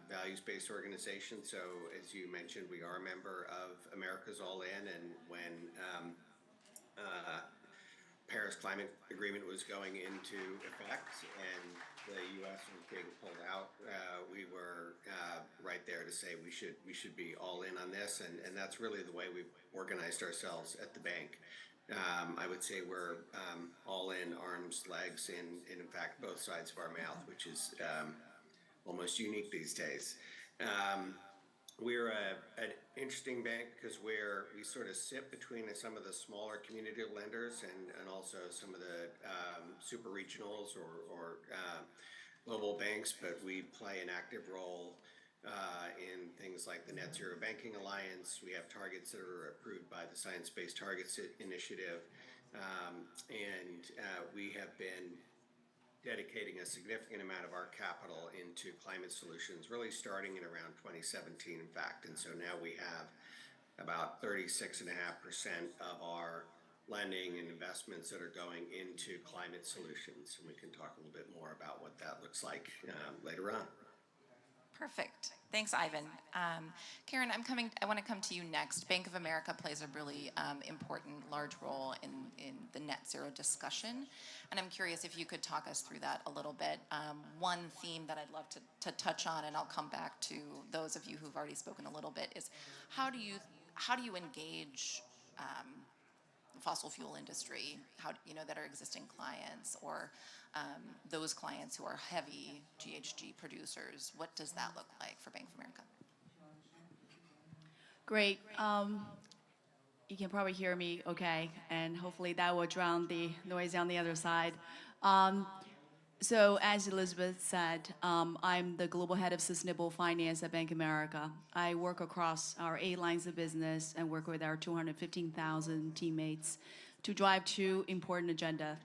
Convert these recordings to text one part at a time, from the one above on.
values-based organization. So as you mentioned, we are a member of America's All In, and when uh, Paris Climate Agreement was going into effect and the U.S. was being pulled out, we were right there to say we should be all in on this, and that's really the way we've organized ourselves at the bank. I would say we're all in, arms, legs, and in fact both sides of our mouth, which is almost unique these days. Um, we're an interesting bank because we sort of sit between some of the smaller community lenders and also some of the super regionals or global banks, but we play an active role in things like the Net Zero Banking Alliance. We have targets that are approved by the Science Based Targets Initiative, and we have been dedicating a significant amount of our capital into climate solutions, really starting in around 2017, in fact. And so now we have about 36.5% of our lending and investments that are going into climate solutions. And we can talk a little bit more about what that looks like later on. Perfect. Thanks, Ivan. Karen, I want to come to you next. Bank of America plays a really important, large role in the net zero discussion. And I'm curious if you could talk us through that a little bit. One theme that I'd love to touch on, and I'll come back to those of you who've already spoken a little bit, is how do you engage the fossil fuel industry, that are existing clients, or those clients who are heavy GHG producers? What does that look like for Bank of America? Great. You can probably hear me okay, and hopefully that will drown the noise on the other side. Um, so as Elizabeth said, I'm the Global Head of Sustainable Finance at Bank of America. I work across our 8 lines of business and work with our 215,000 teammates to drive 2 important agenda,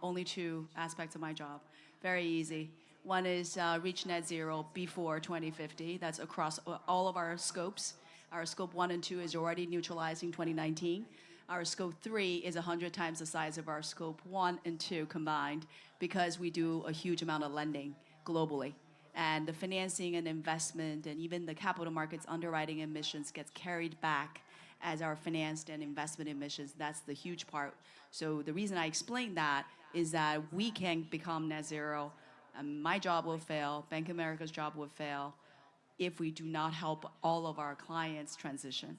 only 2 aspects of my job. Very easy. One is reach net zero before 2050. That's across all of our scopes. Our scope 1 and 2 is already neutralized in 2019. Our scope 3 is 100 times the size of our scope 1 and 2 combined because we do a huge amount of lending globally. And the financing and investment and even the capital markets underwriting emissions gets carried back as our financed and investment emissions. That's the huge part. So the reason I explain that is that we can become net zero. My job will fail, Bank of America's job will fail if we do not help all of our clients transition.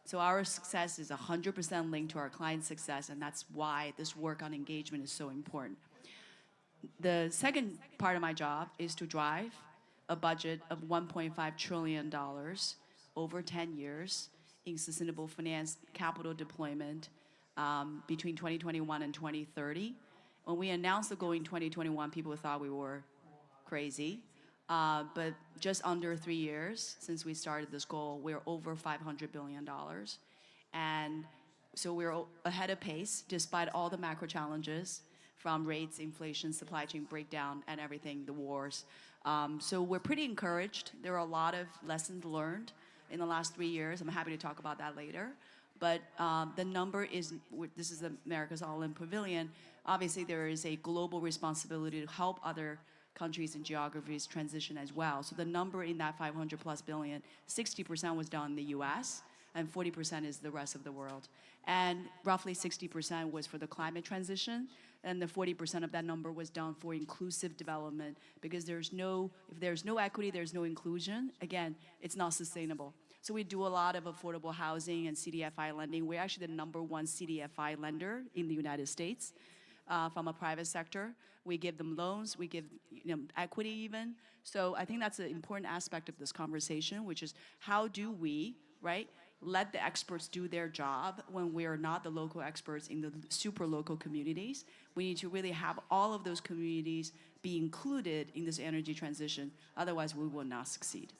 So our success is 100% linked to our client success, and that's why this work on engagement is so important. The second part of my job is to drive a budget of $1.5 trillion over 10 years in sustainable finance capital deployment between 2021 and 2030. When we announced the goal in 2021, people thought we were crazy. But just under 3 years since we started this goal, we're over $500 billion. And so we're ahead of pace despite all the macro challenges from rates, inflation, supply chain breakdown, and everything, the wars. So we're pretty encouraged. There are a lot of lessons learned in the last 3 years. I'm happy to talk about that later. But the number is, this is America's All-In Pavilion. Obviously, there is a global responsibility to help other countries and geographies transition as well. So the number in that 500 plus billion, 60% was done in the US and 40% is the rest of the world. And roughly 60% was for the climate transition, and the 40% of that number was done for inclusive development, because if there's no equity, there's no inclusion. Again, it's not sustainable. So we do a lot of affordable housing and CDFI lending. We're actually the #1 CDFI lender in the United States. From a private sector. We give them loans, we give equity even. So I think that's an important aspect of this conversation, which is how do we, right, let the experts do their job when we are not the local experts in the super local communities. We need to really have all of those communities be included in this energy transition. Otherwise, we will not succeed.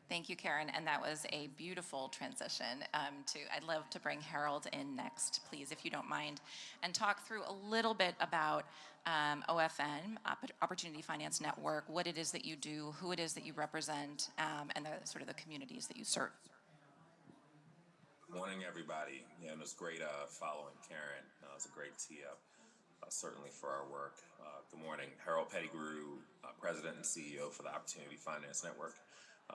Thank you, Karen, and that was a beautiful transition. I'd love to bring Harold in next, please, if you don't mind, and talk through a little bit about OFN, Opportunity Finance Network, what it is that you do, who it is that you represent, and the sort of the communities that you serve. Morning, everybody. Yeah, and it was great following Karen. It was a great tee up. certainly for our work. Good morning. Harold Pettigrew, President and CEO for the Opportunity Finance Network.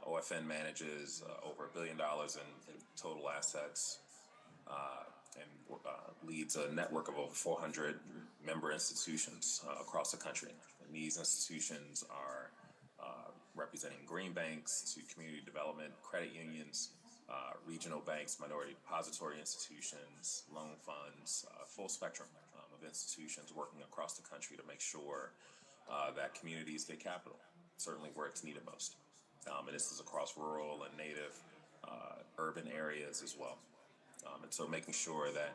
OFN manages over $1 billion in total assets and leads a network of over 400 member institutions across the country. And these institutions are representing green banks to community development, credit unions, regional banks, minority depository institutions, loan funds, full spectrum of institutions working across the country to make sure that communities get capital, certainly where it's needed most. And this is across rural and native urban areas as well. And so making sure that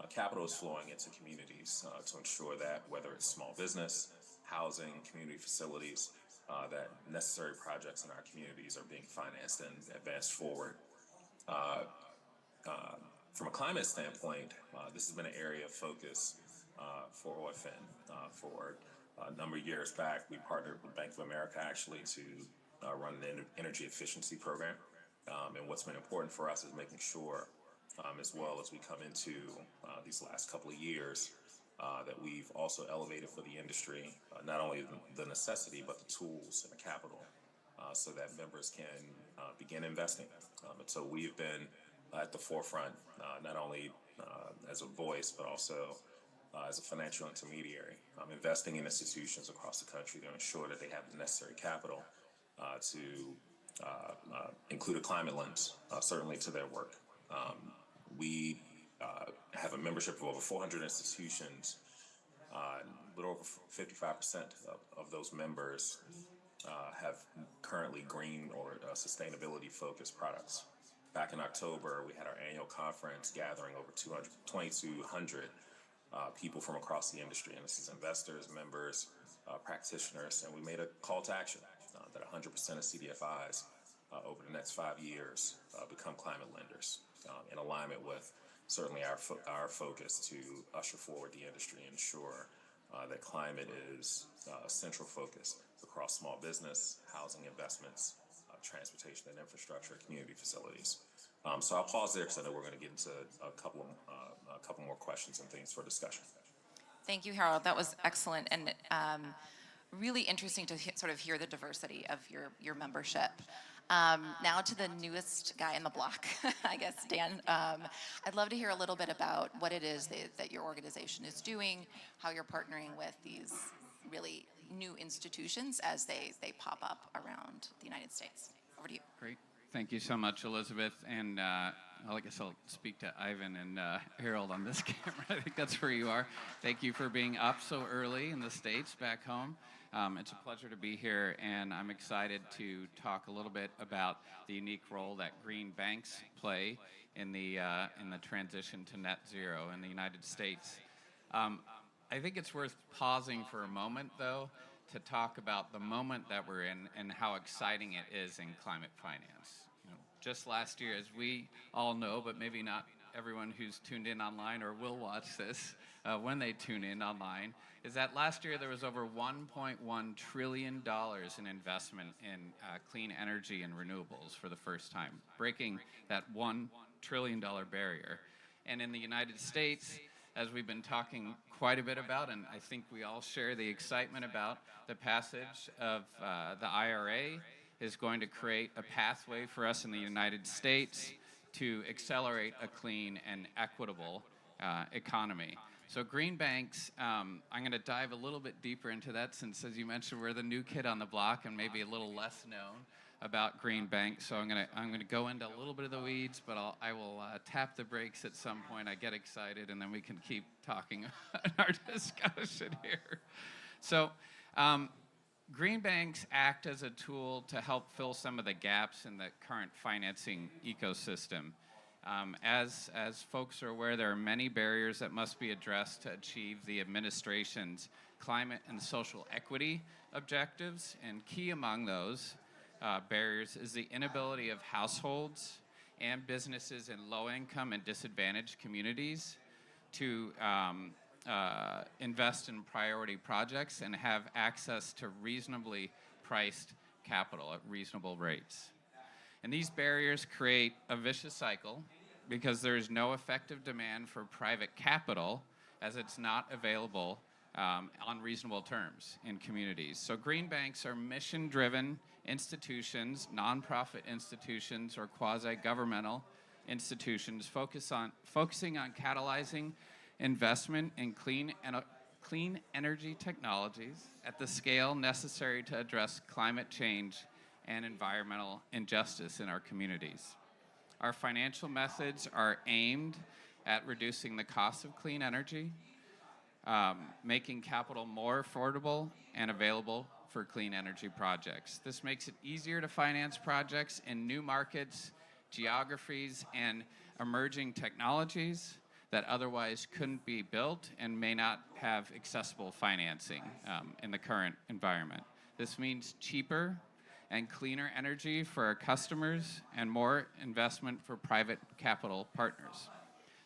capital is flowing into communities to ensure that whether it's small business, housing, community facilities, that necessary projects in our communities are being financed and advanced forward. From a climate standpoint, this has been an area of focus for OFN. For a number of years back, we partnered with Bank of America actually to run an energy efficiency program. And what's been important for us is making sure, as well as we come into these last couple of years, that we've also elevated for the industry not only the necessity but the tools and the capital so that members can begin investing. And so we've been at the forefront, not only as a voice but also as a financial intermediary, investing in institutions across the country to ensure that they have the necessary capital to include a climate lens, certainly to their work. We have a membership of over 400 institutions. A little over 55% of those members have currently green or sustainability focused products. Back in October, we had our annual conference gathering over 2,200 people from across the industry. And this is investors, members, practitioners, and we made a call to action that 100% of CDFIs over the next 5 years become climate lenders in alignment with certainly our focus to usher forward the industry and ensure that climate is a central focus across small business, housing investments, transportation and infrastructure, community facilities. So I'll pause there because I know we're going to get into a couple more questions and things for discussion. Thank you, Harold. That was excellent and really interesting to sort of hear the diversity of your membership. Now to the newest guy in the block, I guess, Dan. I'd love to hear a little bit about what it is that your organization is doing, how you're partnering with these really new institutions as they pop up around the United States. Over to you. Great. Thank you so much, Elizabeth. And I guess I'll speak to Ivan and Harold on this camera. I think that's where you are. Thank you for being up so early in the States back home. It's a pleasure to be here, and I'm excited to talk a little bit about the unique role that green banks play in the transition to net zero in the United States. I think it's worth pausing for a moment, though, to talk about the moment that we're in and how exciting it is in climate finance. You know, just last year, as we all know, but maybe not everyone who's tuned in online or will watch this when they tune in online, is that last year there was over $1.1 trillion in investment in clean energy and renewables for the first time, breaking that $1 trillion barrier. And in the United States, as we've been talking quite a bit about, and I think we all share the excitement about the passage of the IRA is going to create a pathway for us in the United States to accelerate a clean and equitable economy. So green banks, I'm going to dive a little bit deeper into that since, as you mentioned, we're the new kid on the block and maybe a little less known about green banks. So I'm going to go into a little bit of the weeds, but I will tap the brakes at some point. I get excited, and then we can keep talking in our discussion here. So green banks act as a tool to help fill some of the gaps in the current financing ecosystem. As folks are aware, there are many barriers that must be addressed to achieve the administration's climate and social equity objectives, and key among those barriers is the inability of households and businesses in low-income and disadvantaged communities to invest in priority projects and have access to reasonably priced capital at reasonable rates. And these barriers create a vicious cycle because there is no effective demand for private capital as it's not available on reasonable terms in communities. So green banks are mission-driven institutions, nonprofit institutions, or quasi-governmental institutions focusing on catalyzing investment in clean energy technologies at the scale necessary to address climate change and environmental injustice in our communities. Our financial methods are aimed at reducing the cost of clean energy, making capital more affordable and available for clean energy projects. This makes it easier to finance projects in new markets, geographies, and emerging technologies that otherwise couldn't be built and may not have accessible financing in the current environment. This means cheaper and cleaner energy for our customers and more investment for private capital partners.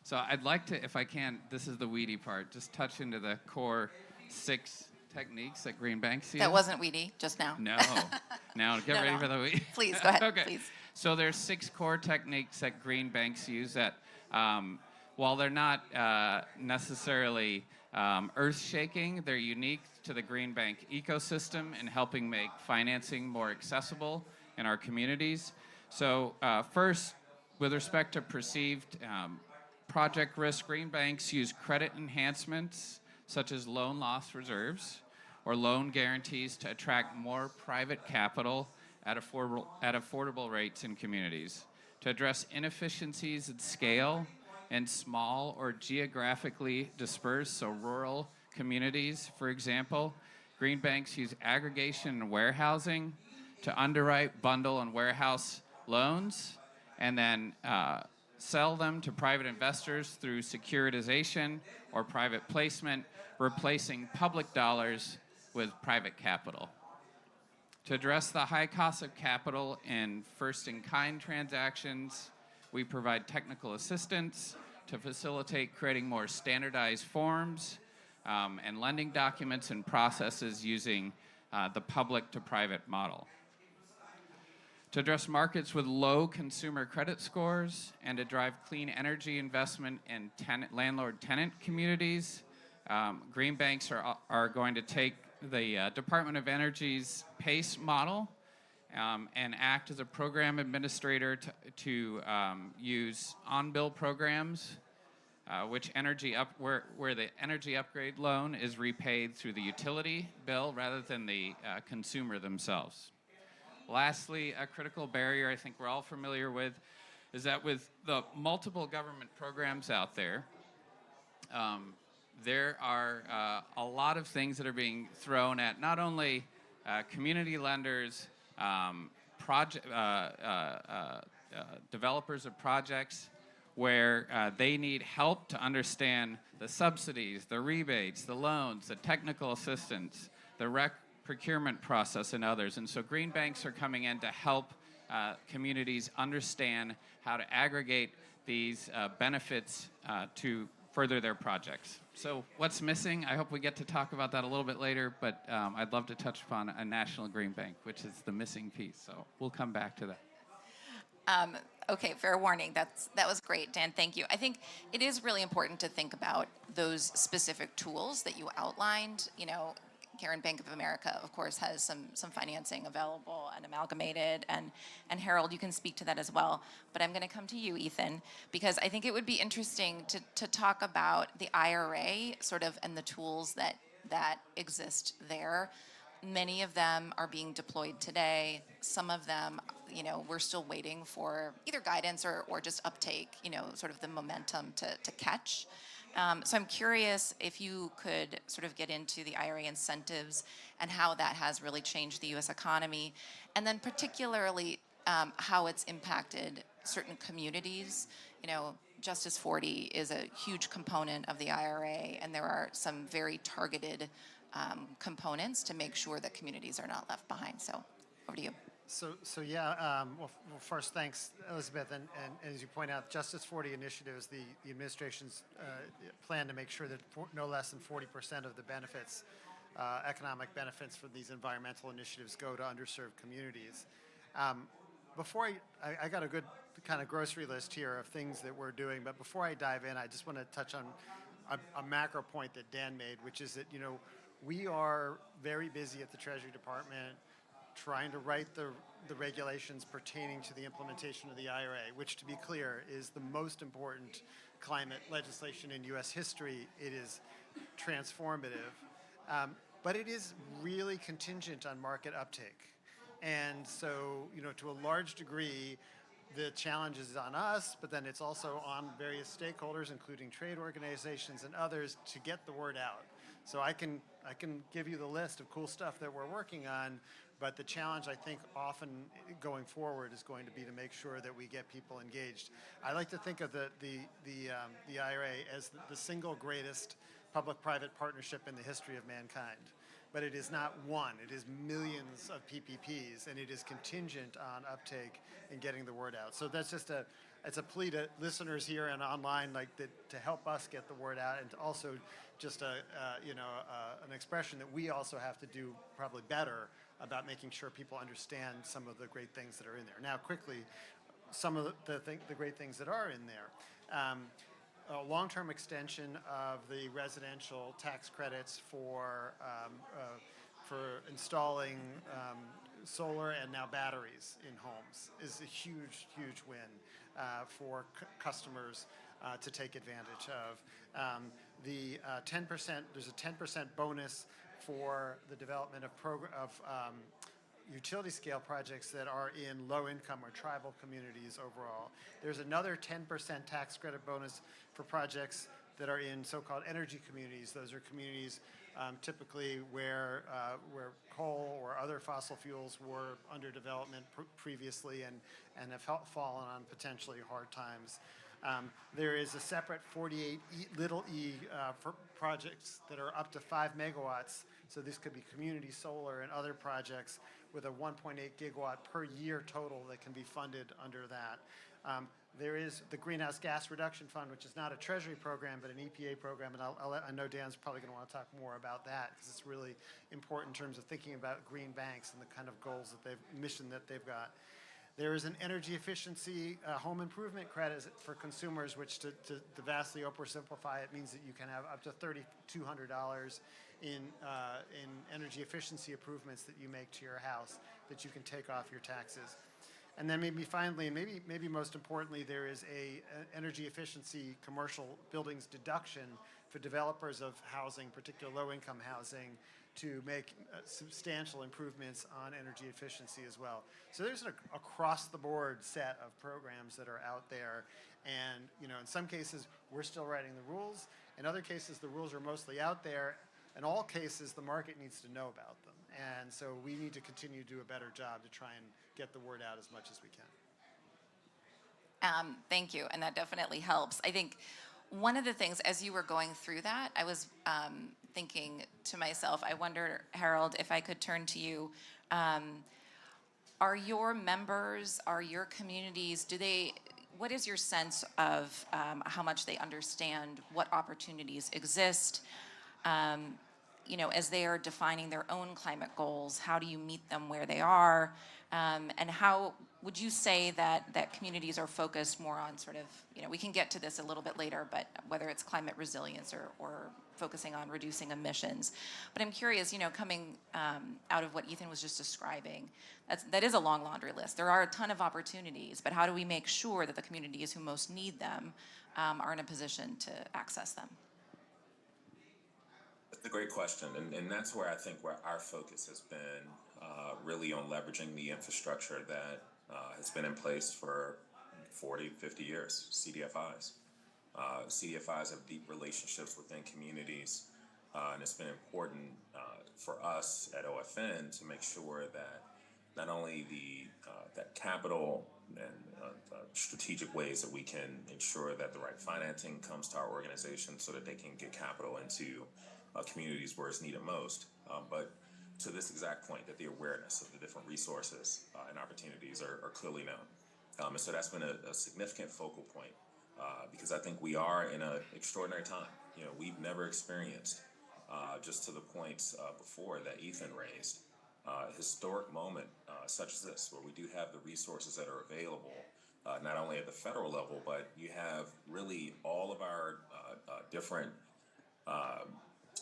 So I'd like to, if I can, this is the weedy part, just touch into the core 6 techniques that green banks use. That wasn't weedy just now. No. Now get ready for the weedy. Please, go ahead, Okay. please. So there's 6 core techniques that green banks use that, while they're not necessarily earth-shaking, they're unique to the green bank ecosystem in helping make financing more accessible in our communities. So first, with respect to perceived project risk, green banks use credit enhancements such as loan loss reserves or loan guarantees to attract more private capital at affordable rates in communities. To address inefficiencies at scale in small or geographically dispersed, so rural communities, for example, green banks use aggregation and warehousing to underwrite, bundle, and warehouse loans, and then sell them to private investors through securitization or private placement, replacing public dollars with private capital. To address the high cost of capital in first-in-kind transactions, we provide technical assistance to facilitate creating more standardized forms and lending documents and processes using the public-to-private model. To address markets with low consumer credit scores and to drive clean energy investment in landlord-tenant communities, green banks are going to take the Department of Energy's PACE model and act as a program administrator to use on-bill programs where the energy upgrade loan is repaid through the utility bill rather than the consumer themselves. Lastly, a critical barrier I think we're all familiar with is that with the multiple government programs out there, there are a lot of things that are being thrown at not only community lenders, developers of projects, where they need help to understand the subsidies, the rebates, the loans, the technical assistance, the procurement process, and others. And so green banks are coming in to help communities understand how to aggregate these benefits to further their projects. So what's missing? I hope we get to talk about that a little bit later, but I'd love to touch upon a national green bank, which is the missing piece. So we'll come back to that. Okay, fair warning. That was great, Dan. Thank you. I think it is really important to think about those specific tools that you outlined. You know, Karen, Bank of America, of course, has some financing available and amalgamated, and Harold, you can speak to that as well. But I'm going to come to you, Ethan, because I think it would be interesting to talk about the IRA sort of and the tools that exist there. Many of them are being deployed today. Some of them, you know, we're still waiting for either guidance or just uptake, you know, sort of the momentum to catch. So I'm curious if you could sort of get into the IRA incentives and how that has really changed the U.S. economy, and then particularly how it's impacted certain communities. You know, Justice 40 is a huge component of the IRA, and there are some very targeted components to make sure that communities are not left behind. So over to you. So yeah, well, first, thanks, Elizabeth. And as you point out, Justice 40 initiative is the administration's plan to make sure that no less than 40% of the benefits, economic benefits for these environmental initiatives go to underserved communities. Before I got a good kind of grocery list here of things that we're doing, but before I dive in, I just want to touch on a macro point that Dan made, which is that, we are very busy at the Treasury Department trying to write the regulations pertaining to the implementation of the IRA, which, to be clear, is the most important climate legislation in U.S. history. It is transformative, but it is really contingent on market uptake. And so, to a large degree, the challenge is on us, but then it's also on various stakeholders, including trade organizations and others, to get the word out. So I can give you the list of cool stuff that we're working on, but the challenge, I think, often going forward is going to be to make sure that we get people engaged. I like to think of the IRA as the single greatest public-private partnership in the history of mankind. But it is not one, it is millions of PPPs, and it is contingent on uptake and getting the word out. So that's just it's a plea to listeners here and online, to help us get the word out, and also just an expression that we also have to do probably better about making sure people understand some of the great things that are in there. Now, quickly, some of the great things that are in there. A long-term extension of the residential tax credits for installing solar and now batteries in homes is a huge, huge win for customers to take advantage of. The 10%, there's a 10% bonus for the development of utility scale projects that are in low income or tribal communities overall. There's another 10% tax credit bonus for projects that are in so-called energy communities. Those are communities typically where coal or other fossil fuels were under development previously and have fallen on potentially hard times. There is a separate 48 little e for projects that are up to 5 megawatts. So this could be community solar and other projects with a 1.8 gigawatt per year total that can be funded under that. There is the Greenhouse Gas Reduction Fund, which is not a Treasury program, but an EPA program, and I know Dan's probably going to want to talk more about that because it's really important in terms of thinking about green banks and the kind of goals that mission that they've got. There is an energy efficiency home improvement credit for consumers, which to vastly oversimplify it means that you can have up to $3,200 in energy efficiency improvements that you make to your house that you can take off your taxes. And then maybe finally, and maybe most importantly, there is an energy efficiency commercial buildings deduction for developers of housing, particularly low-income housing, to make substantial improvements on energy efficiency as well. So there's an across-the-board set of programs that are out there, and in some cases we're still writing the rules. In other cases, the rules are mostly out there. In all cases, the market needs to know about them, and so we need to continue to do a better job to try and get the word out as much as we can. Thank you, and that definitely helps. I think one of the things, as you were going through that, I was thinking to myself, I wonder, Harold, if I could turn to you. Are your members, are your communities, what is your sense of how much they understand what opportunities exist? As they are defining their own climate goals, how do you meet them where they are? And how would you say that communities are focused more on sort of, we can get to this a little bit later, but whether it's climate resilience or focusing on reducing emissions. But I'm curious, coming out of what Ethan was just describing, that is a long laundry list. There are a ton of opportunities, but how do we make sure that the communities who most need them are in a position to access them? That's a great question, and that's where I think where our focus has been really on leveraging the infrastructure that has been in place for 40, 50 years, CDFIs. CDFIs have deep relationships within communities, and it's been important for us at OFN to make sure that not only that capital and strategic ways that we can ensure that the right financing comes to our organization so that they can get capital into communities where it's needed most, but to this exact point, that the awareness of the different resources and opportunities are clearly known. And so that's been a significant focal point because I think we are in an extraordinary time. We've never experienced, just to the points before that Ethan raised, a historic moment such as this, where we do have the resources that are available, not only at the federal level, but you have really all of our different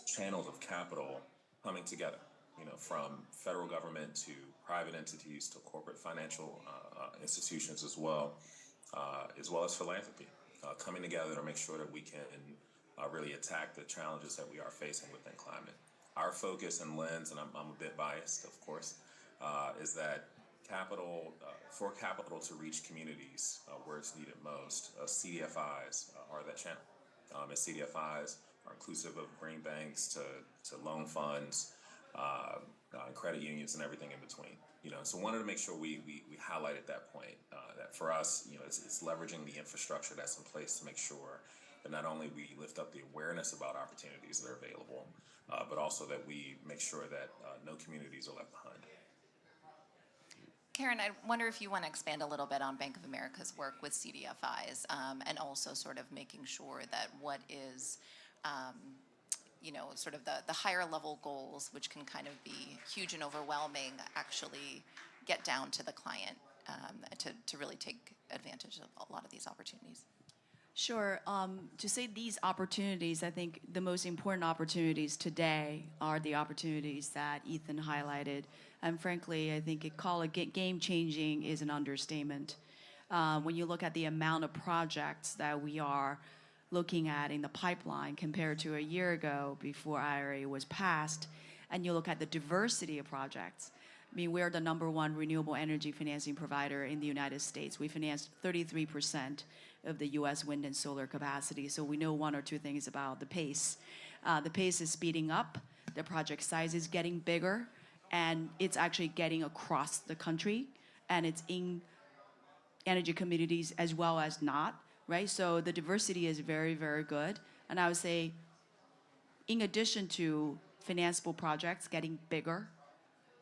channels of capital coming together, from federal government to private entities to corporate financial institutions as well as philanthropy, coming together to make sure that we can really attack the challenges that we are facing within climate. Our focus and lens, and I'm a bit biased, of course, is that for capital to reach communities where it's needed most, CDFIs are that channel. And CDFIs are inclusive of green banks to loan funds, credit unions, and everything in between. So wanted to make sure we highlighted that point, that for us, it's leveraging the infrastructure that's in place to make sure that not only we lift up the awareness about opportunities that are available, but also that we make sure that no communities are left behind. Karen, I wonder if you want to expand a little bit on Bank of America's work with CDFIs, and also sort of making sure that what is, sort of the higher level goals, which can kind of be huge and overwhelming, actually get down to the client, to really take advantage of a lot of these opportunities. Sure. To say these opportunities, I think the most important opportunities today are the opportunities that Ethan highlighted. And frankly, I think call it game changing is an understatement. When you look at the amount of projects that we are looking at in the pipeline compared to a year ago before IRA was passed, and you look at the diversity of projects. I mean, we're the #1 renewable energy financing provider in the United States. We financed 33% of the US wind and solar capacity. So we know one or two things about the pace. The pace is speeding up, the project size is getting bigger, and it's actually getting across the country, and it's in energy communities as well as not, right? So the diversity is very, very good. And I would say, in addition to financeable projects getting bigger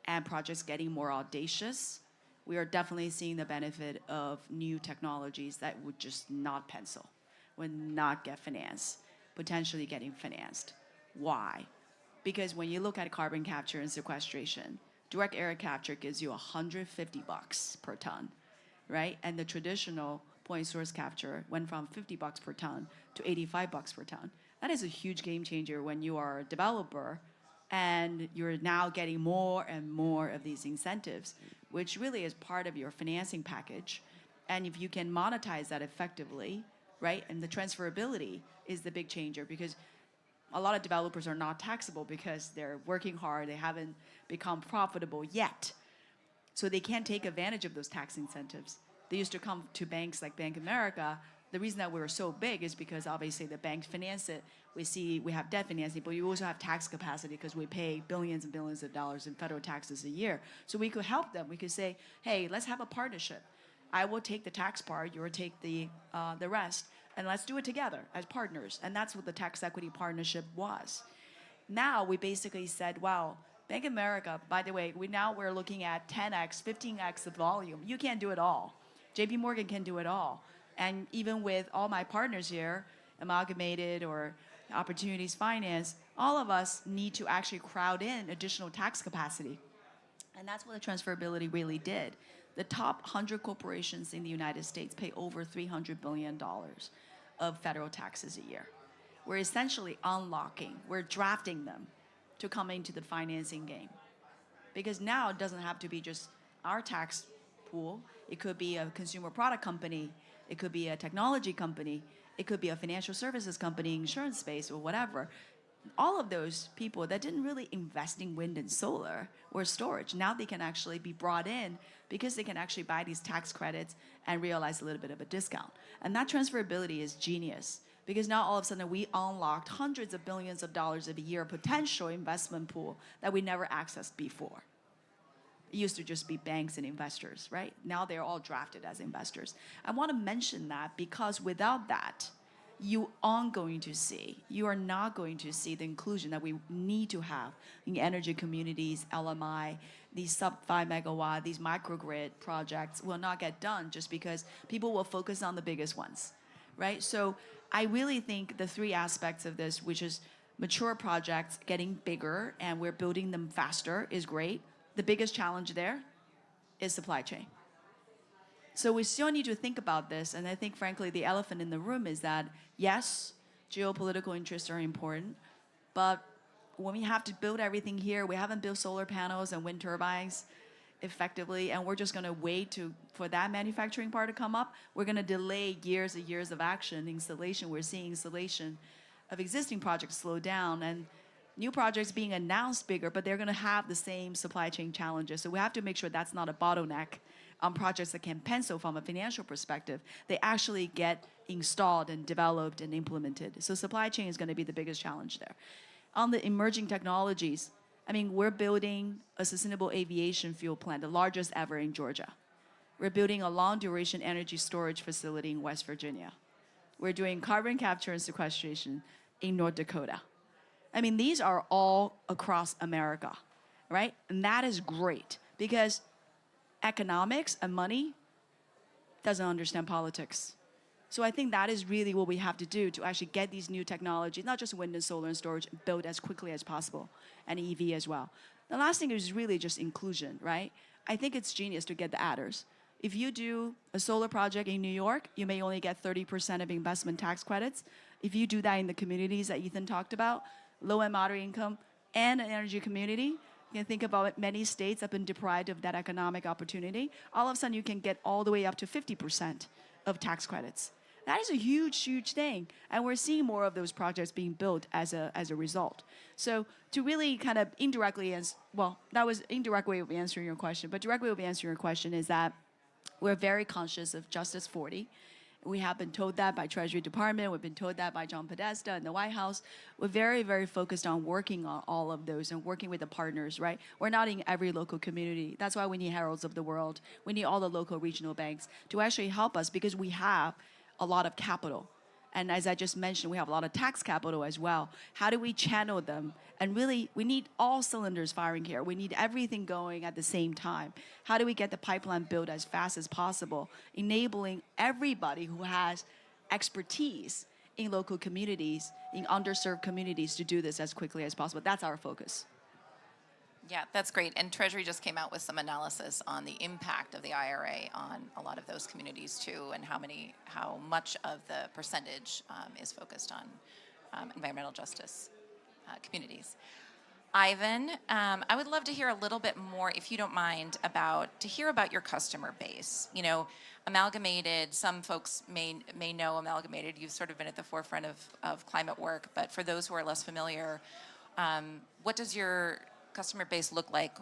and projects getting more audacious, we are definitely seeing the benefit of new technologies that would just not pencil, would not get financed, potentially getting financed. Why? Because when you look at carbon capture and sequestration, direct air capture gives you $150 per ton, right? And the traditional point source capture went from $50 per ton to $85 per ton. That is a huge game changer when you are a developer and you're now getting more and more of these incentives, which really is part of your financing package. And if you can monetize that effectively, right? And the transferability is the big changer, because a lot of developers are not taxable because they're working hard, they haven't become profitable yet. So they can't take advantage of those tax incentives. They used to come to banks like Bank of America. The reason that we were so big is because obviously the banks finance it. We have debt financing, but we also have tax capacity because we pay billions and billions of dollars in federal taxes a year. So we could help them. We could say, hey, let's have a partnership. I will take the tax part, you will take the rest, and let's do it together as partners. And that's what the tax equity partnership was. Now we basically said, wow, Bank of America, by the way, we're looking at 10x, 15x the volume. You can't do it all. JP Morgan can do it all. And even with all my partners here, Amalgamated or Opportunities Finance, all of us need to actually crowd in additional tax capacity. And that's what the transferability really did. The top 100 corporations in the United States pay over $300 billion of federal taxes a year. We're essentially unlocking, we're drafting them to come into the financing game. Because now it doesn't have to be just our tax pool. It could be a consumer product company, it could be a technology company, it could be a financial services company, insurance space, or whatever. All of those people that didn't really invest in wind and solar or storage, now they can actually be brought in because they can actually buy these tax credits and realize a little bit of a discount. And that transferability is genius, because now all of a sudden we unlocked hundreds of billions of dollars of a year potential investment pool that we never accessed before. It used to just be banks and investors, right? Now they're all drafted as investors. I want to mention that because without that, you are not going to see the inclusion that we need to have in energy communities, LMI, these sub 5 megawatt, these microgrid projects will not get done just because people will focus on the biggest ones, right? So I really think the three aspects of this, which is mature projects getting bigger and we're building them faster, is great. The biggest challenge there is supply chain. So we still need to think about this, and I think, frankly, the elephant in the room is that, yes, geopolitical interests are important, But when we have to build everything here, we haven't built solar panels and wind turbines effectively, and we're just going to wait for that manufacturing part to come up. We're going to delay years and years of action installation. We're seeing installation of existing projects slow down, and new projects being announced bigger, but they're going to have the same supply chain challenges. So we have to make sure that's not a bottleneck on projects that can pencil from a financial perspective. They actually get installed and developed and implemented. So supply chain is going to be the biggest challenge there. On the emerging technologies, I mean, we're building a sustainable aviation fuel plant, the largest ever in Georgia. We're building a long duration energy storage facility in West Virginia. We're doing carbon capture and sequestration in North Dakota. I mean, these are all across America, right? And that is great because economics and money doesn't understand politics. So I think that is really what we have to do to actually get these new technologies, not just wind and solar and storage, built as quickly as possible, and EV as well. The last thing is really just inclusion, right? I think it's genius to get the adders. If you do a solar project in New York, you may only get 30% of investment tax credits. If you do that in the communities that Ethan talked about, low and moderate income and an energy community, you can think about it, many states have been deprived of that economic opportunity. All of a sudden, you can get all the way up to 50% of tax credits. That is a huge, huge thing. And we're seeing more of those projects being built as a result. So to really kind of indirectly, that was indirect way of answering your question, but direct way of answering your question is that we're very conscious of Justice 40. We have been told that by Treasury Department. We've been told that by John Podesta in the White House. We're very, very focused on working on all of those and working with the partners, right? We're not in every local community. That's why we need Heralds of the World. We need all the local regional banks to actually help us because we have a lot of capital. And as I just mentioned, we have a lot of tax capital as well. How do we channel them? And really, we need all cylinders firing here. We need everything going at the same time. How do we get the pipeline built as fast as possible, enabling everybody who has expertise in local communities, in underserved communities, to do this as quickly as possible? That's our focus. Yeah, that's great. And Treasury just came out with some analysis on the impact of the IRA on a lot of those communities too, and how much of the percentage is focused on environmental justice communities. Ivan, I would love to hear a little bit more, if you don't mind, to hear about your customer base. You know, Amalgamated, some folks may know Amalgamated. You've sort of been at the forefront of climate work, but for those who are less familiar, what does your customer base look like?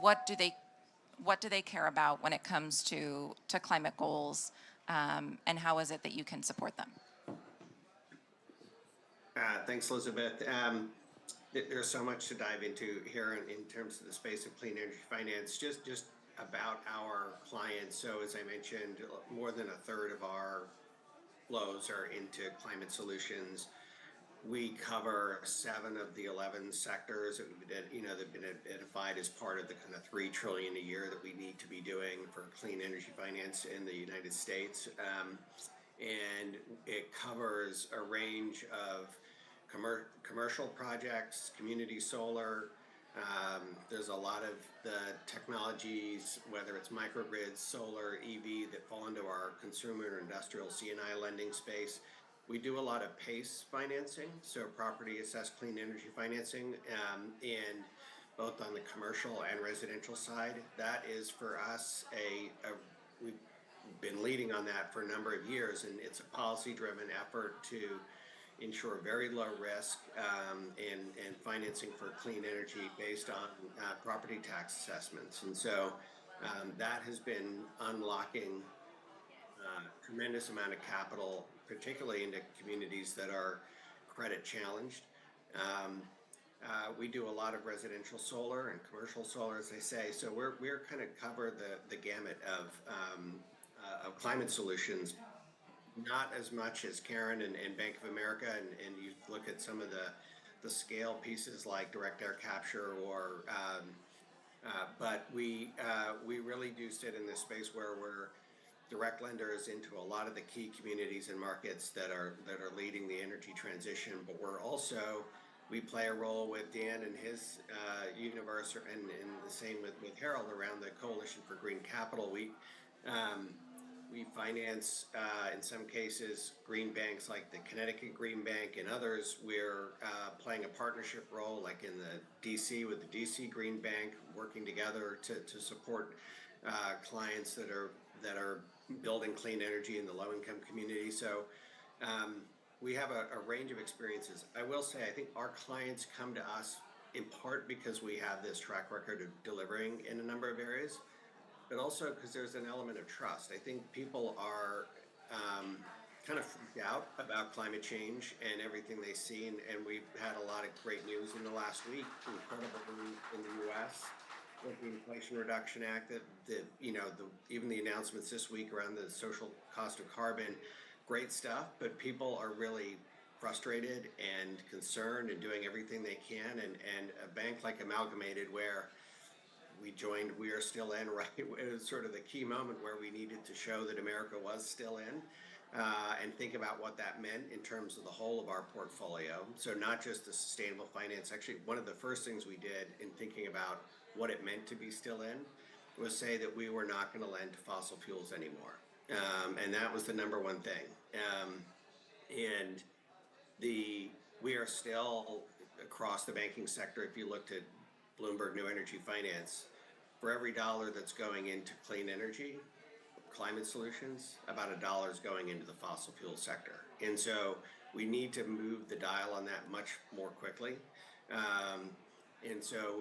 What do they care about when it comes to climate goals, and how is it that you can support them? Thanks, Elizabeth. There's so much to dive into here in terms of the space of clean energy finance. Just about our clients. So as I mentioned, more than a third of our flows are into climate solutions. We cover 7 of the 11 sectors that that have been identified as part of the kind of $3 trillion a year that we need to be doing for clean energy finance in the United States. And it covers a range of commercial projects, community solar. There's a lot of the technologies, whether it's microgrids, solar, EV, that fall into our consumer or industrial C&I lending space. We do a lot of PACE financing, so property assessed clean energy financing, and both on the commercial and residential side. That is for us we've been leading on that for a number of years, and it's a policy-driven effort to ensure very low risk and financing for clean energy based on property tax assessments. And so that has been unlocking tremendous amount of capital, particularly into communities that are credit challenged. We do a lot of residential solar and commercial solar, as I say. So we're kind of cover the gamut of climate solutions. Not as much as Karen and Bank of America, and you look at some of the scale pieces like direct air capture but we really do sit in this space where we're direct lenders into a lot of the key communities and markets that are leading the energy transition. But we play a role with Dan and his universe, and the same with Harold around the Coalition for Green Capital. we finance, in some cases, green banks like the Connecticut Green Bank and others. We're playing a partnership role, like in the DC with the DC Green Bank, working together to support clients that are building clean energy in the low-income community. So we have a range of experiences. I will say, I think our clients come to us in part because we have this track record of delivering in a number of areas, but also because there's an element of trust. I think people are kind of freaked out about climate change and everything they see, and we've had a lot of great news in the last week, incredible news in the U.S. with the Inflation Reduction Act, even the announcements this week around the social cost of carbon, great stuff, but people are really frustrated and concerned and doing everything they can, and a bank like Amalgamated, where we joined We Are Still In, right? It was sort of the key moment where we needed to show that America was still in, and think about what that meant in terms of the whole of our portfolio. So not just the sustainable finance. Actually, one of the first things we did in thinking about what it meant to be still in was say that we were not going to lend to fossil fuels anymore. And that was the number one thing. And we are still, across the banking sector, if you looked at Bloomberg New Energy Finance, for every dollar that's going into clean energy, climate solutions, about a dollar is going into the fossil fuel sector. And so we need to move the dial on that much more quickly. And so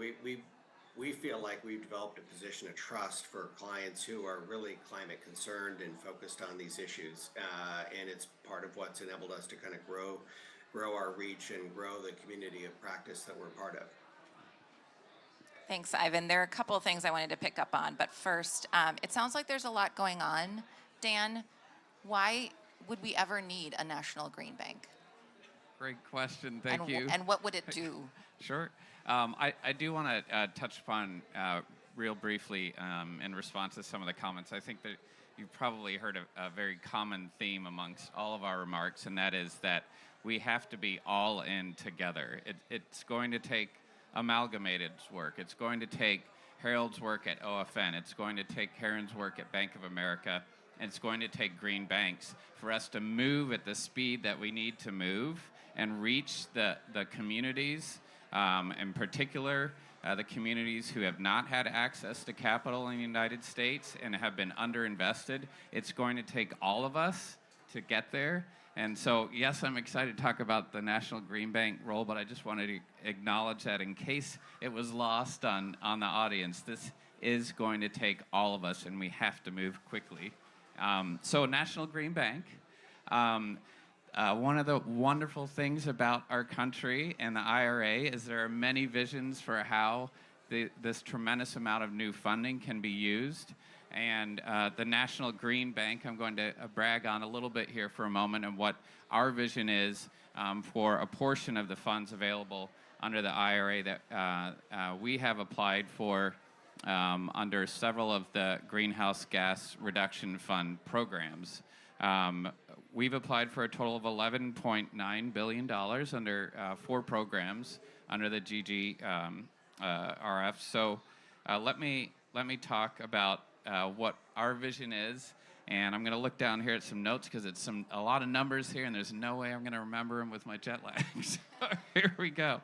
we feel like we've developed a position of trust for clients who are really climate concerned and focused on these issues. And it's part of what's enabled us to kind of grow our reach and grow the community of practice that we're part of. Thanks, Ivan. There are a couple of things I wanted to pick up on, but first, it sounds like there's a lot going on. Dan, why would we ever need a national green bank? Great question. Thank you. And what would it do? Sure. I do want to touch upon real briefly in response to some of the comments. I think that you've probably heard a very common theme amongst all of our remarks, and that is that we have to be all in together. It's going to take Amalgamated's work. It's going to take Harold's work at OFN. It's going to take Karen's work at Bank of America. And it's going to take green banks for us to move at the speed that we need to move and reach the communities, in particular, the communities who have not had access to capital in the United States and have been underinvested. It's going to take all of us to get there. And so, yes, I'm excited to talk about the National Green Bank role, but I just wanted to acknowledge that in case it was lost on the audience, this is going to take all of us, and we have to move quickly. So National Green Bank, one of the wonderful things about our country and the IRA is there are many visions for how this tremendous amount of new funding can be used. And the National Green Bank, I'm going to brag on a little bit here for a moment and what our vision is for a portion of the funds available under the IRA that we have applied for under several of the Greenhouse Gas Reduction Fund programs. We've applied for a total of $11.9 billion under 4 programs under the GGRF. So let me talk about what our vision is, and I'm going to look down here at some notes because it's a lot of numbers here, and there's no way I'm going to remember them with my jet lag. So here we go.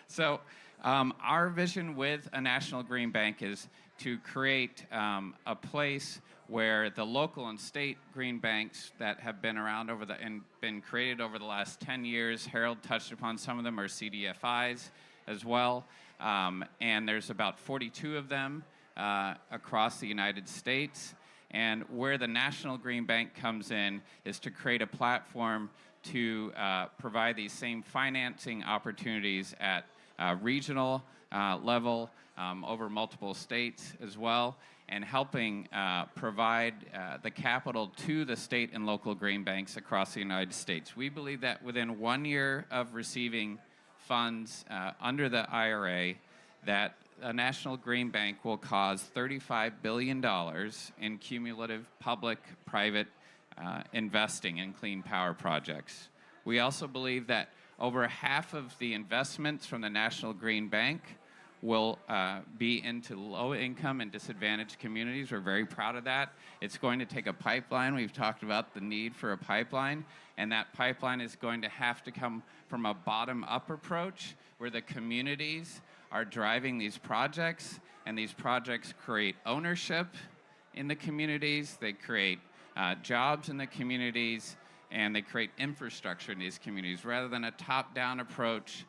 So our vision with a National Green Bank is to create a place where the local and state green banks that have been around and been created over the last 10 years, Harold touched upon some of them, are CDFIs as well, and there's about 42 of them across the United States. And where the National Green Bank comes in is to create a platform to provide these same financing opportunities at regional level over multiple states as well, and helping provide the capital to the state and local green banks across the United States. We believe that within 1 year of receiving funds under the IRA, that a National Green Bank will cause $35 billion in cumulative public-private investing in clean power projects. We also believe that over half of the investments from the National Green Bank will be into low-income and disadvantaged communities. We're very proud of that. It's going to take a pipeline. We've talked about the need for a pipeline, and that pipeline is going to have to come from a bottom-up approach where the communities are driving these projects, and these projects create ownership in the communities, they create jobs in the communities, and they create infrastructure in these communities rather than a top-down approach,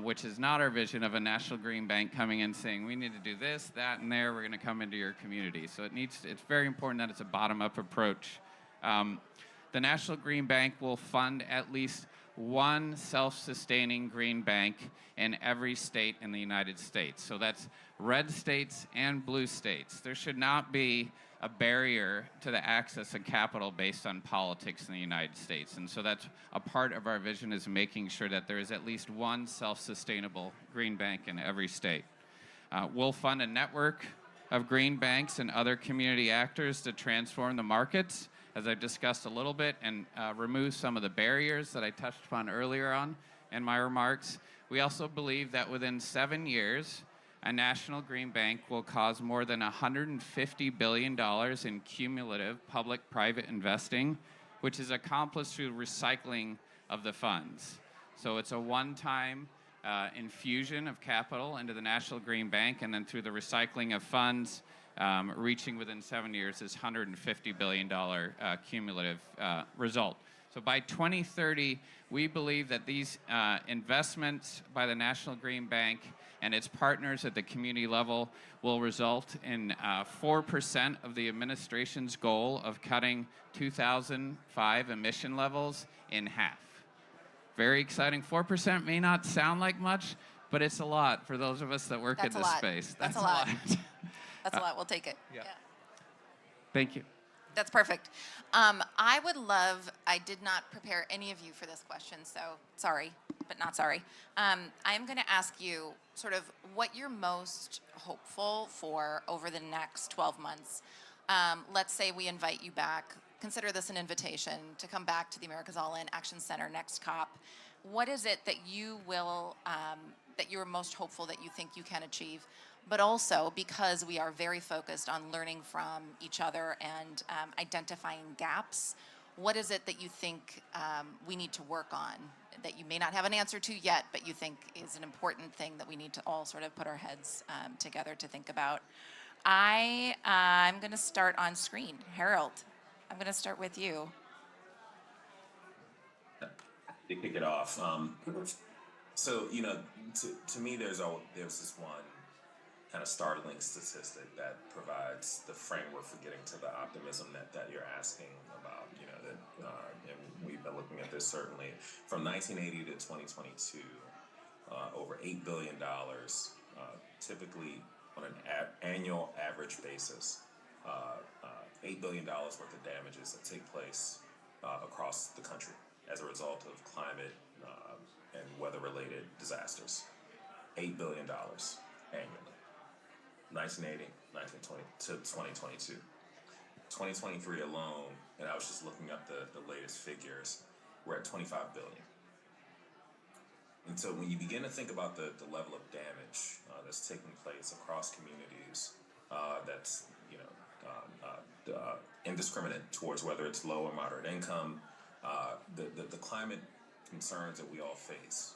which is not our vision of a national green bank coming in saying, we need to do this, that, and there, we're going to come into your community. So it's very important that it's a bottom-up approach. The National Green Bank will fund at least one self-sustaining green bank in every state in the United States. So that's red states and blue states. There should not be a barrier to the access of capital based on politics in the United States. And so that's a part of our vision, is making sure that there is at least one self-sustainable green bank in every state. We'll fund a network of green banks and other community actors to transform the markets, as I've discussed a little bit, and remove some of the barriers that I touched upon earlier on in my remarks. We also believe that within 7 years, a national green bank will cause more than $150 billion in cumulative public-private investing, which is accomplished through recycling of the funds. So it's a one-time infusion of capital into the National Green Bank, and then through the recycling of funds, reaching within 7 years this $150 billion cumulative result. So by 2030, we believe that these investments by the National Green Bank and its partners at the community level will result in 4% of the administration's goal of cutting 2005 emission levels in half. Very exciting. 4% may not sound like much, but it's a lot for those of us that work in this space. That's a lot. That's a lot. We'll take it. Yeah. Thank you. That's perfect. I did not prepare any of you for this question, so sorry, but not sorry. I'm going to ask you sort of what you're most hopeful for over the next 12 months. Let's say we invite you back. Consider this an invitation to come back to the America's All In Action Center next COP. What is it that you will, that you're most hopeful that you think you can achieve? But also, because we are very focused on learning from each other and identifying gaps, what is it that you think we need to work on that you may not have an answer to yet, but you think is an important thing that we need to all sort of put our heads together to think about? I'm going to start on screen. Harold, I'm going to start with you. To kick it off, so to me, there's this one kind of startling statistic that provides the framework for getting to the optimism that you're asking about. And we've been looking at this certainly from 1980 to 2022, over $8 billion, typically on an annual average basis, $8 billion worth of damages that take place across the country as a result of climate and weather-related disasters. $8 billion annually. 1980, 1920 to 2022. 2023 alone, and I was just looking up the latest figures, we're at 25 billion. And so when you begin to think about the level of damage that's taking place across communities, that's indiscriminate towards whether it's low or moderate income, the climate concerns that we all face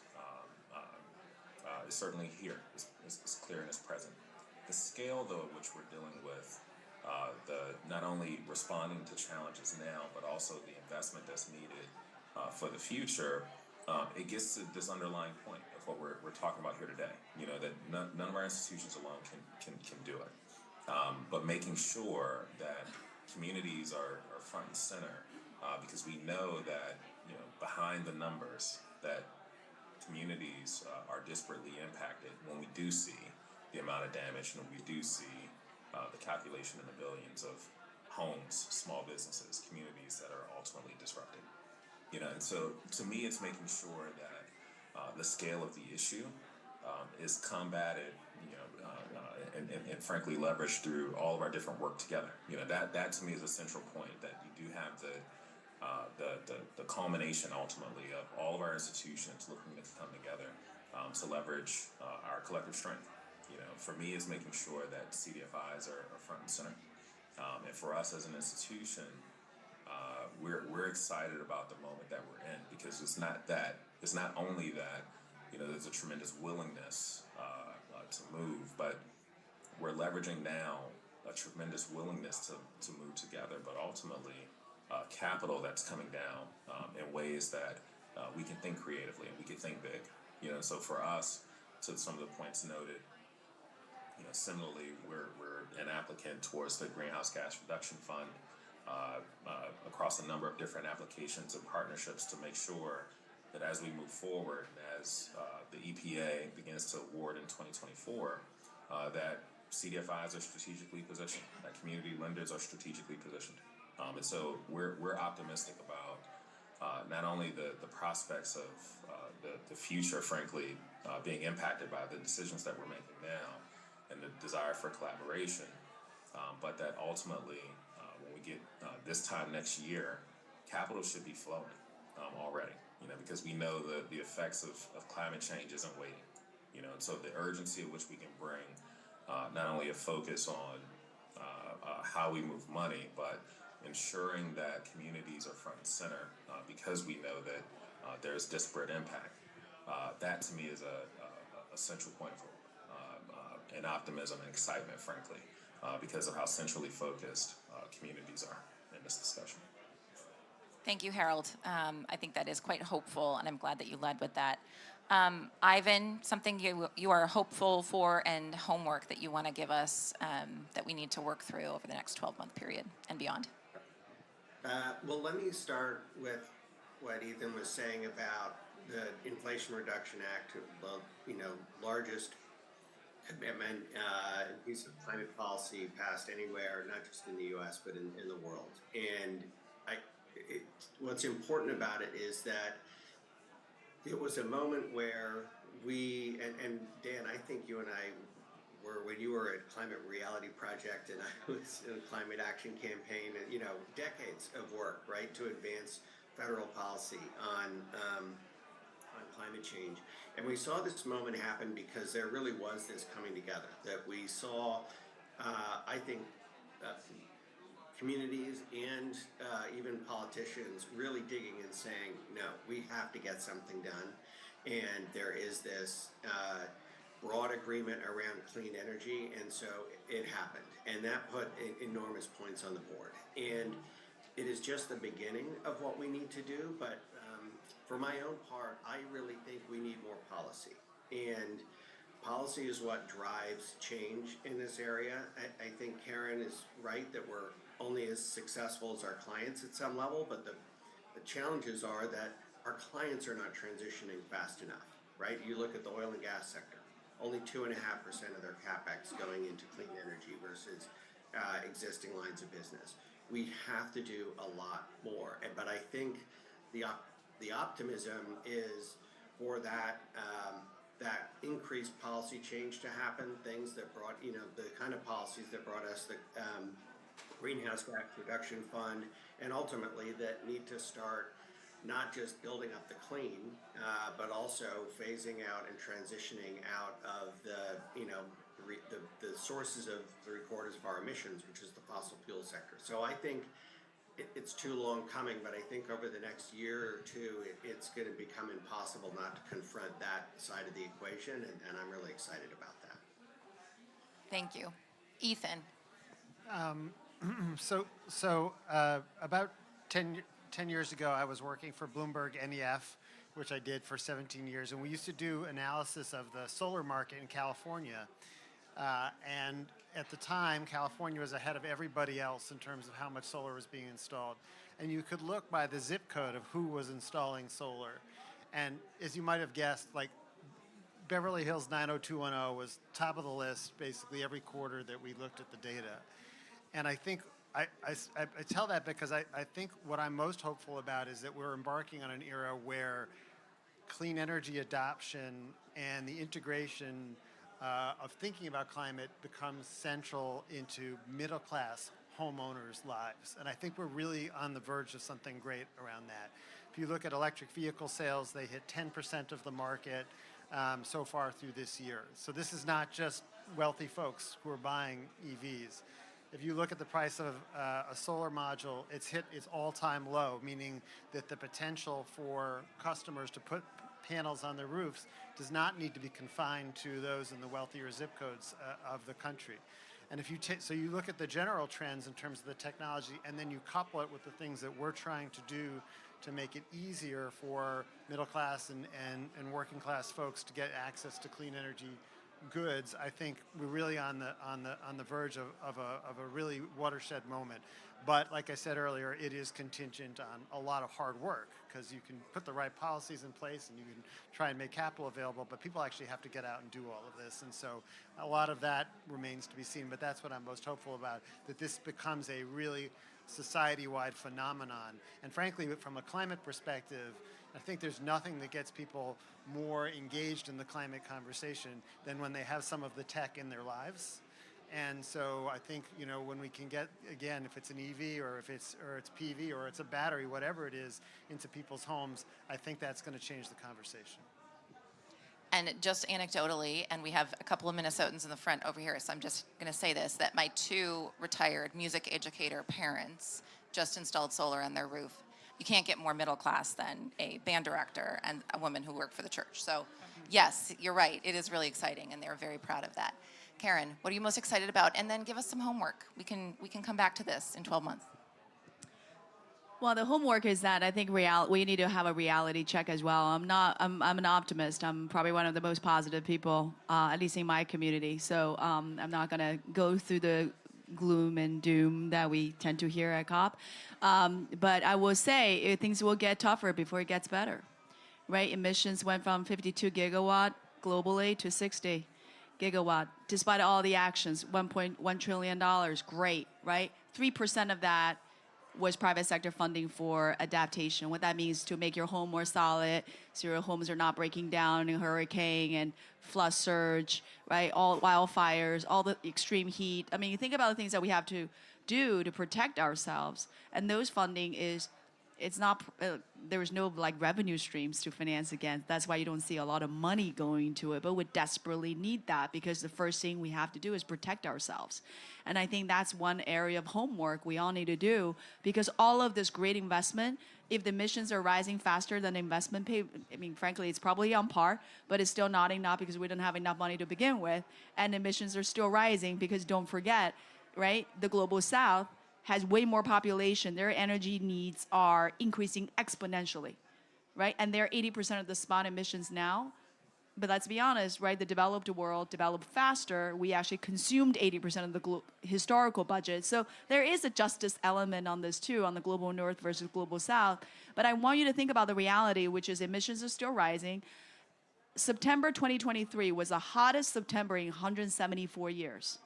is certainly here. It's clear and it's present. The scale, though, at which we're dealing with not only responding to challenges now, but also the investment that's needed for the future, it gets to this underlying point of what we're talking about here today. That none of our institutions alone can do it. But making sure that communities are front and center, because we know that behind the numbers that communities are disparately impacted when we do see the amount of damage, and we do see the calculation in the billions of homes, small businesses, communities that are ultimately disrupted. And so to me, it's making sure that the scale of the issue is combated, and frankly leveraged through all of our different work together. That to me is a central point, that you do have the culmination ultimately of all of our institutions looking to come together to leverage our collective strength. For me, it's making sure that CDFIs are front and center. And for us as an institution, we're excited about the moment that we're in, because it's not only that there's a tremendous willingness to move, but we're leveraging now a tremendous willingness to move together, but ultimately capital that's coming down in ways that we can think creatively and we can think big. So for us, to some of the points noted, similarly, we're an applicant towards the Greenhouse Gas Reduction Fund across a number of different applications and partnerships to make sure that as we move forward, as the EPA begins to award in 2024, that CDFIs are strategically positioned, that community lenders are strategically positioned. And so we're optimistic about not only the prospects of the future, frankly, being impacted by the decisions that we're making now and the desire for collaboration, but that ultimately, when we get this time next year, capital should be flowing already, because we know the effects of climate change isn't waiting, and so the urgency at which we can bring not only a focus on how we move money, but ensuring that communities are front and center because we know that there's disparate impact. That to me is a central point for and optimism and excitement, frankly, because of how centrally focused communities are in this discussion. Thank you, Harold. I think that is quite hopeful, and I'm glad that you led with that. Ivan, something you are hopeful for and homework that you want to give us that we need to work through over the next 12-month period and beyond? Well, let me start with what Ethan was saying about the Inflation Reduction Act, the largest commitment piece of climate policy passed anywhere, not just in the U.S. but in the world. And what's important about it is that it was a moment where we and Dan, I think you and I were when you were at Climate Reality Project and I was in a Climate Action Campaign, and decades of work, right, to advance federal policy on climate change. And we saw this moment happen because there really was this coming together that we saw, I think, communities and even politicians really digging and saying, no, we have to get something done. And there is this broad agreement around clean energy, and so it happened. And that put enormous points on the board. And it is just the beginning of what we need to do, but for my own part, I really think we need more policy. And policy is what drives change in this area. I think Karen is right that we're only as successful as our clients at some level, but the challenges are that our clients are not transitioning fast enough, right? You look at the oil and gas sector, only 2.5% of their CapEx going into clean energy versus existing lines of business. We have to do a lot more, but I think the optimism is for that increased policy change to happen, things that brought, the kind of policies that brought us the Greenhouse Gas Reduction Fund, and ultimately that need to start not just building up the clean, but also phasing out and transitioning out of the sources of 3/4 of our emissions, which is the fossil fuel sector. So I think it's too long coming, but I think over the next year or two, it's going to become impossible not to confront that side of the equation, and I'm really excited about that. Thank you. Ethan. So about 10 years ago, I was working for Bloomberg NEF, which I did for 17 years, and we used to do analysis of the solar market in California. And at the time, California was ahead of everybody else in terms of how much solar was being installed. And you could look by the zip code of who was installing solar. And as you might have guessed, like Beverly Hills 90210 was top of the list basically every quarter that we looked at the data. And I think I tell that because I think what I'm most hopeful about is that we're embarking on an era where clean energy adoption and the integration of thinking about climate becomes central into middle-class homeowners' lives. And I think we're really on the verge of something great around that. If you look at electric vehicle sales, they hit 10% of the market so far through this year. So this is not just wealthy folks who are buying EVs. If you look at the price of a solar module, it's hit its all-time low, meaning that the potential for customers to put panels on their roofs does not need to be confined to those in the wealthier zip codes of the country. And if you so you look at the general trends in terms of the technology, and then you couple it with the things that we're trying to do to make it easier for middle class and working class folks to get access to clean energy goods, I think we're really on the verge of a really watershed moment. But like I said earlier, it is contingent on a lot of hard work, because you can put the right policies in place and you can try and make capital available, but people actually have to get out and do all of this. And so a lot of that remains to be seen, but that's what I'm most hopeful about, that this becomes a really society-wide phenomenon. And frankly, from a climate perspective, I think there's nothing that gets people more engaged in the climate conversation than when they have some of the tech in their lives. And so I think, you know, when we can get, again, if it's an EV or if it's PV or it's a battery, whatever it is, into people's homes, I think that's going to change the conversation. And just anecdotally, and we have a couple of Minnesotans in the front over here, so I'm just going to say this, that my 2 retired music educator parents just installed solar on their roof. You can't get more middle class than a band director and a woman who worked for the church. So yes, you're right. It is really exciting, and they're very proud of that. Karen, what are you most excited about? And then give us some homework. We can come back to this in 12 months. Well, the homework is that I think we need to have a reality check as well. I'm an optimist. I'm probably one of the most positive people, at least in my community. So I'm not going to go through the gloom and doom that we tend to hear at COP. But I will say things will get tougher before it gets better, right? Emissions went from 52 gigawatt globally to 60 gigawatt, despite all the actions, $1.1 trillion, great, right? 3% of that was private sector funding for adaptation. What that means to make your home more solid, so your homes are not breaking down in hurricane and flood surge, right? All wildfires, all the extreme heat. I mean, you think about the things that we have to do to protect ourselves, and those funding is, it's not, there's no like revenue streams to finance against. That's why you don't see a lot of money going to it, but we desperately need that, because the first thing we have to do is protect ourselves. And I think that's one area of homework we all need to do, because all of this great investment, if the emissions are rising faster than the investment pay, I mean, frankly, it's probably on par, but it's still not enough because we don't have enough money to begin with. And emissions are still rising because, don't forget, right, the global south has way more population. Their energy needs are increasing exponentially, right? And they're 80% of the spot emissions now. But let's be honest, right? The developed world developed faster. We actually consumed 80% of the historical budget. So there is a justice element on this too, on the global north versus global south. But I want you to think about the reality, which is emissions are still rising. September 2023 was the hottest September in 174 years,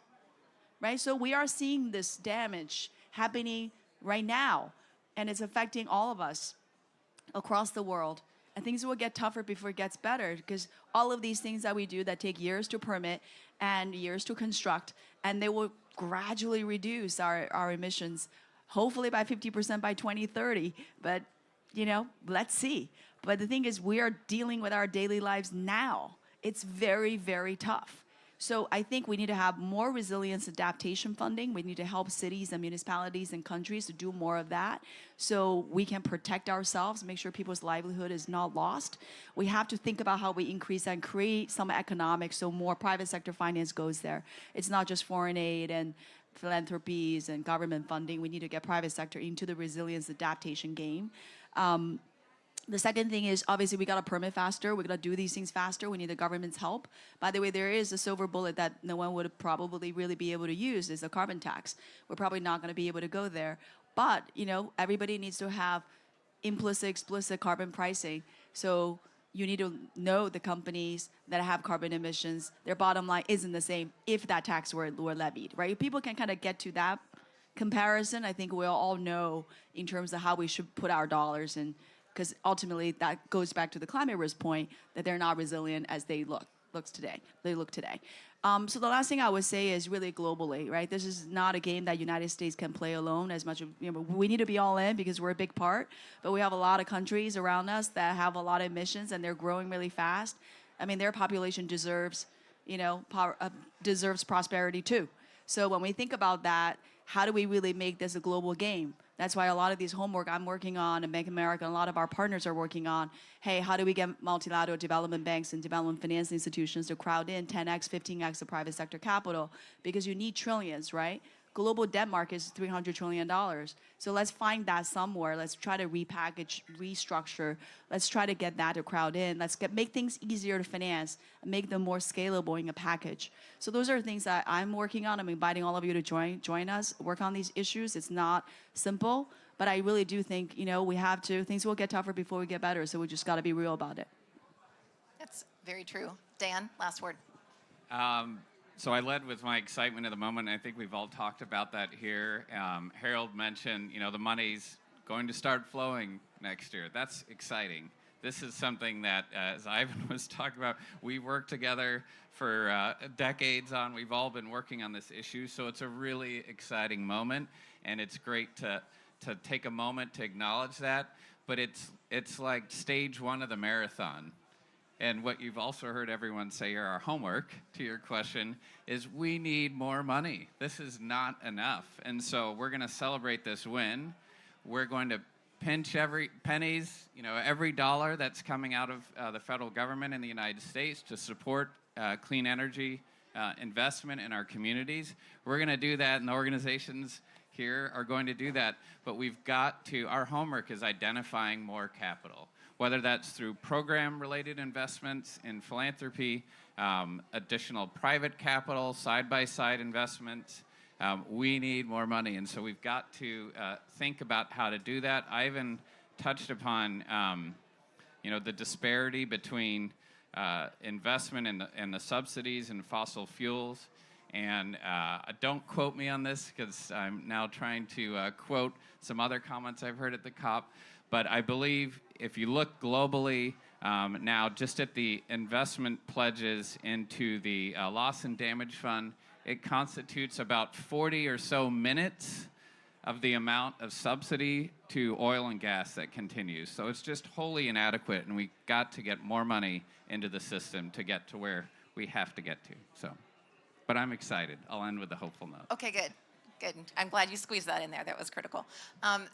right? So we are seeing this damage happening right now, and it's affecting all of us across the world. And things will get tougher before it gets better, because all of these things that we do that take years to permit and years to construct, and they will gradually reduce our emissions, hopefully by 50% by 2030. But, you know, let's see. But the thing is, we are dealing with our daily lives now. It's very, very tough. So I think we need to have more resilience adaptation funding. We need to help cities and municipalities and countries to do more of that, so we can protect ourselves, make sure people's livelihood is not lost. We have to think about how we increase and create some economics, so more private sector finance goes there. It's not just foreign aid and philanthropies and government funding. We need to get private sector into the resilience adaptation game. The second thing is, obviously, we got to permit faster. We got to do these things faster. We need the government's help. By the way, there is a silver bullet that no one would probably really be able to use, is a carbon tax. We're probably not going to be able to go there. But, you know, everybody needs to have implicit, explicit carbon pricing. So you need to know the companies that have carbon emissions, their bottom line isn't the same if that tax were levied, right? If people can kind of get to that comparison, I think we'll all know in terms of how we should put our dollars in, because ultimately that goes back to the climate risk point, that they're not resilient as they look today. So the last thing I would say is really globally, right? This is not a game that United States can play alone. As much, you know, we need to be all in because we're a big part, but we have a lot of countries around us that have a lot of emissions and they're growing really fast. I mean, their population deserves deserves prosperity too. So when we think about that, how do we really make this a global game? That's why a lot of these homework I'm working on and Bank of America and a lot of our partners are working on, hey, how do we get multilateral development banks and development finance institutions to crowd in 10x, 15x the private sector capital? Because you need trillions, right? Global debt market is $300 trillion. So let's find that somewhere. Let's try to repackage, restructure. Let's try to get that to crowd in. Make things easier to finance and make them more scalable in a package. So those are things that I'm working on. I'm inviting all of you to join us, work on these issues. It's not simple, but I really do think, we have to, things will get tougher before we get better. So we just got to be real about it. That's very true. Dan, last word. So I led with my excitement at the moment. I think we've all talked about that here. Harold mentioned, the money's going to start flowing next year. That's exciting. This is something that, as Ivan was talking about, we worked together for decades on. We've all been working on this issue, so it's a really exciting moment, and it's great to take a moment to acknowledge that. But it's like stage one of the marathon. And what you've also heard everyone say here, our homework, to your question, is we need more money. This is not enough. And so we're going to celebrate this win. We're going to pinch every dollar that's coming out of the federal government in the United States to support clean energy investment in our communities. We're going to do that, and the organizations here are going to do that. But our homework is identifying more capital, whether that's through program-related investments in philanthropy, additional private capital, side-by-side investments. We need more money, and so we've got to think about how to do that. Ivan touched upon, the disparity between investment in the subsidies in fossil fuels. And don't quote me on this, because I'm now trying to quote some other comments I've heard at the COP. But I believe if you look globally now, just at the investment pledges into the loss and damage fund, it constitutes about 40 or so minutes of the amount of subsidy to oil and gas that continues. So it's just wholly inadequate, and we've got to get more money into the system to get to where we have to get to. But I'm excited. I'll end with a hopeful note. Okay, good. Good. I'm glad you squeezed that in there. That was critical.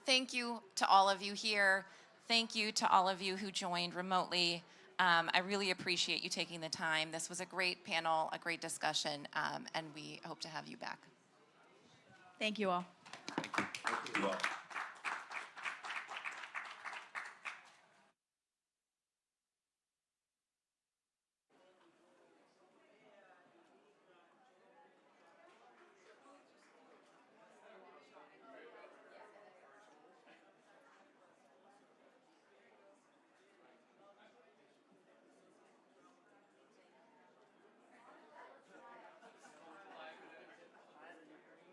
Thank you to all of you here. Thank you to all of you who joined remotely. I really appreciate you taking the time. This was a great panel, a great discussion, and we hope to have you back. Thank you all. Thank you. Thank you all.